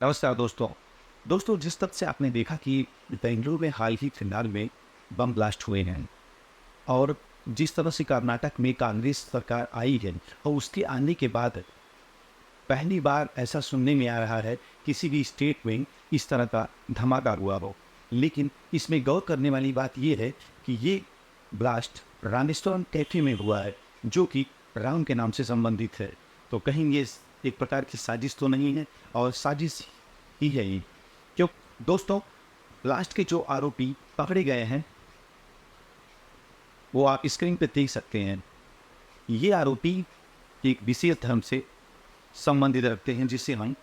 नमस्कार दोस्तों। जिस तरह से आपने देखा कि बेंगलुरु में हाल ही फिलहाल में बम ब्लास्ट हुए हैं और जिस तरह से कर्नाटक में कांग्रेस सरकार आई है और उसके आने के बाद पहली बार ऐसा सुनने में आ रहा है किसी भी स्टेट में इस तरह का धमाका हुआ हो। लेकिन इसमें गौर करने वाली बात यह है कि ये ब्लास्ट रामेश्वरम कैफे में हुआ है जो कि राम के नाम से संबंधित है। तो कहीं ये एक प्रकार की साजिश तो नहीं है और साजिश ही है ये। क्यों दोस्तों, लास्ट के जो आरोपी पकड़े गए हैं वो आप स्क्रीन पे देख सकते हैं। ये आरोपी एक विशेष धर्म से संबंधित रखते हैं जिसे हम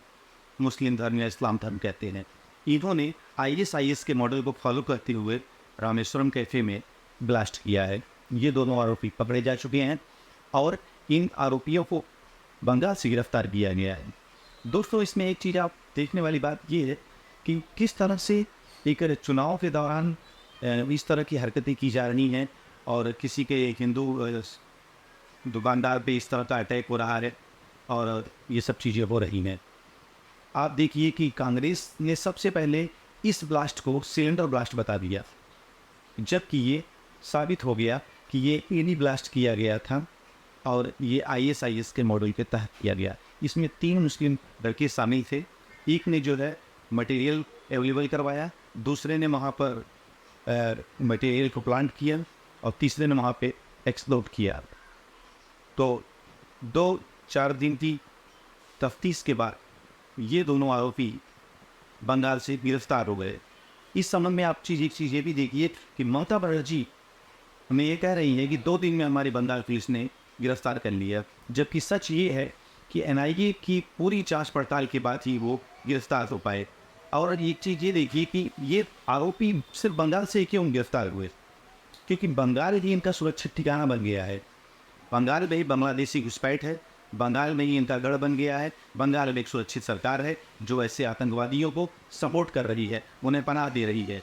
मुस्लिम धर्म या इस्लाम धर्म कहते हैं। इन्होंने आईएसआईएस के मॉडल को फॉलो करते हुए रामेश्वरम कैफे में ब्लास्ट किया है। ये दोनों आरोपी पकड़े जा चुके हैं और इन आरोपियों को बंगाल से गिरफ्तार किया गया है। दोस्तों, इसमें एक चीज़ आप देखने वाली बात ये है कि किस तरह से एक चुनाव के दौरान इस तरह की हरकतें की जा रही हैं और किसी के हिंदू दुकानदार पे इस तरह का अटैक हो रहा है और ये सब चीज़ें हो रही हैं। आप देखिए कि कांग्रेस ने सबसे पहले इस ब्लास्ट को सिलेंडर ब्लास्ट बता दिया, जबकि ये साबित हो गया कि ये एनी ब्लास्ट किया गया था और ये आईएसआईएस के मॉडल के तहत किया गया। इसमें 3 मुस्लिम लड़के शामिल थे। एक ने जो है मटेरियल अवेलेबल करवाया, दूसरे ने वहाँ पर मटेरियल को प्लांट किया और तीसरे ने वहाँ पे एक्सप्लोड किया। तो 2-4 दिन की तफ्तीश के बाद ये दोनों आरोपी बंगाल से गिरफ्तार हो गए। इस संबंध में आप एक चीज़ ये भी देखिए कि ममता बनर्जी हमें ये कह रही है कि 2 दिन में हमारी बंगाल पुलिस ने गिरफ्तार कर लिया, जबकि सच ये है कि एनआईए की पूरी जांच पड़ताल के बाद ही वो गिरफ्तार हो पाए। और एक चीज़ ये देखिए कि ये आरोपी सिर्फ बंगाल से क्यों गिरफ्तार हुए, क्योंकि बंगाल ही इनका सुरक्षित ठिकाना बन गया है। बंगाल में ही बांग्लादेशी घुसपैठ है, बंगाल में ही इनका गढ़ बन गया है। बंगाल में एक सुरक्षित सरकार है जो ऐसे आतंकवादियों को सपोर्ट कर रही है, उन्हें पनाह दे रही है।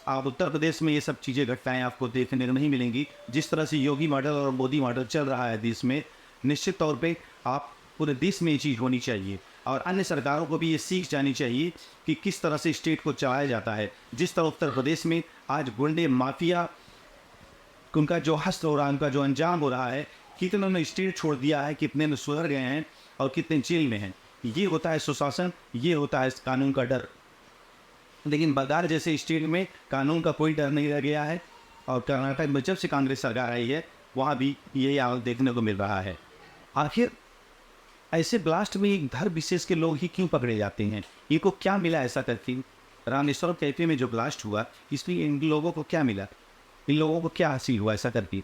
आप उत्तर प्रदेश में ये सब चीज़ें घटनाएं आपको देखने को नहीं मिलेंगी। जिस तरह से योगी मॉडल और मोदी मॉडल चल रहा है देश में, निश्चित तौर पे आप पूरे देश में ये चीज़ होनी चाहिए और अन्य सरकारों को भी ये सीख जानी चाहिए कि किस तरह से स्टेट को चलाया जाता है। जिस तरह उत्तर प्रदेश में आज गुंडे माफिया उनका जो हस्त हो रहा है, उनका जो अंजाम हो रहा है, कितनों ने स्टेट छोड़ दिया है, कितने ने सुधर गए हैं और कितने जेल में हैं। ये होता है सुशासन, ये होता है कानून का डर। लेकिन बंगाल जैसे स्टेट में कानून का कोई डर नहीं रह गया है और कर्नाटक में जब से कांग्रेस सरकार आई है वहाँ भी यही हालत देखने को मिल रहा है। आखिर ऐसे ब्लास्ट में एक धर्म विशेष के लोग ही क्यों पकड़े जाते हैं? इनको क्या मिला ऐसा करके? रामेश्वरम कैफे में जो ब्लास्ट हुआ, इसमें इन लोगों को क्या मिला? इन लोगों को क्या हासिल हुआ ऐसा करके?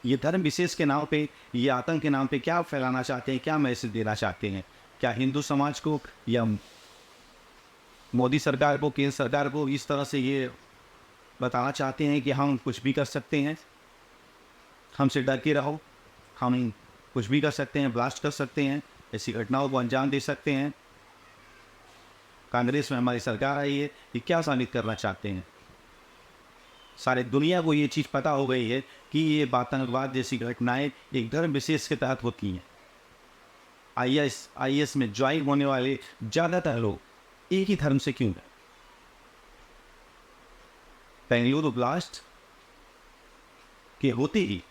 ये धर्म विशेष के नाम पे, ये आतंक के नाम पे क्या फैलाना चाहते हैं, क्या मैसेज देना चाहते हैं? क्या हिंदू समाज को या मोदी सरकार को, केंद्र सरकार को इस तरह से ये बताना चाहते हैं कि हम कुछ भी कर सकते हैं, हमसे डर के रहो, हम कुछ भी कर सकते हैं, ब्लास्ट कर सकते हैं, ऐसी घटनाओं को अंजाम दे सकते हैं? कांग्रेस में हमारी सरकार आई है, ये क्या साबित करना चाहते हैं? सारे दुनिया को ये चीज़ पता हो गई है कि ये आतंकवाद जैसी घटनाएं एक धर्म विशेष के तहत होती हैं। आईएस में ज्वाइन होने वाले ज़्यादातर लोग एक ही धर्म से क्यों है? बेंगलुरु ब्लास्ट के होते ही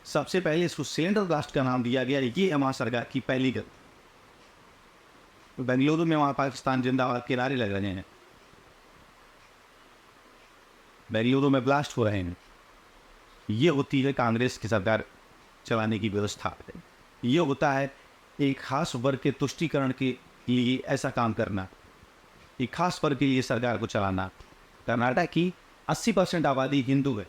सबसे पहले इसको सिलेंडर ब्लास्ट का नाम दिया गया। ये हमारी सरकार की पहली गलती। बेंगलुरु में वहाँ पाकिस्तान जिंदाबाद के नारे लग रहे हैं, बेंगलुरु में ब्लास्ट हो रहे हैं। ये होती है कांग्रेस की सरकार चलाने की व्यवस्था। ये होता है एक खास वर्ग के तुष्टीकरण के लिए ऐसा काम करना, एक खास वर्ग के लिए सरकार को चलाना। कर्नाटक की 80% आबादी हिंदू है,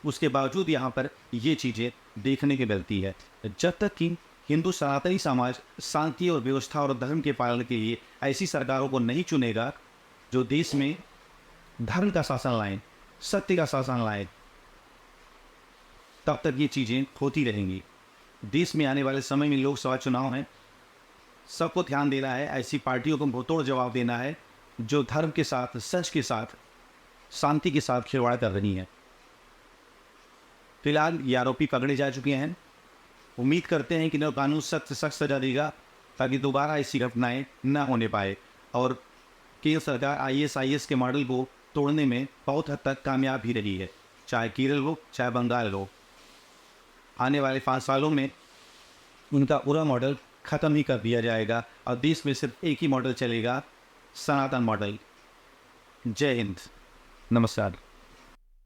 उसके बावजूद यहाँ पर ये चीज़ें देखने की मिलती है। जब तक कि हिंदू सनातनी समाज शांति और व्यवस्था और धर्म के पालन के लिए ऐसी सरकारों को नहीं चुनेगा जो देश में धर्म का शासन लाएं, सत्य का शासन लाएं, तब तक ये चीज़ें होती रहेंगी। देश में आने वाले समय में लोकसभा चुनाव हैं, सबको ध्यान देना है, ऐसी पार्टियों को मुंहतोड़ जवाब देना है जो धर्म के साथ, सच के साथ, शांति के साथ खिलवाड़ कर रही हैं। फिलहाल ये आरोपी पकड़े जा चुके हैं। उम्मीद करते हैं कि नया कानून सख्त से सख्त सजा देगा ताकि दोबारा ऐसी घटनाएं न होने पाए। और केंद्र सरकार IAS के मॉडल को तोड़ने में बहुत हद तक कामयाब भी रही है, चाहे केरल हो चाहे बंगाल हो। आने वाले 5 सालों में उनका पूरा मॉडल ख़त्म ही कर दिया जाएगा और देश में सिर्फ एक ही मॉडल चलेगा, सनातन मॉडल। जय हिंद, नमस्कार।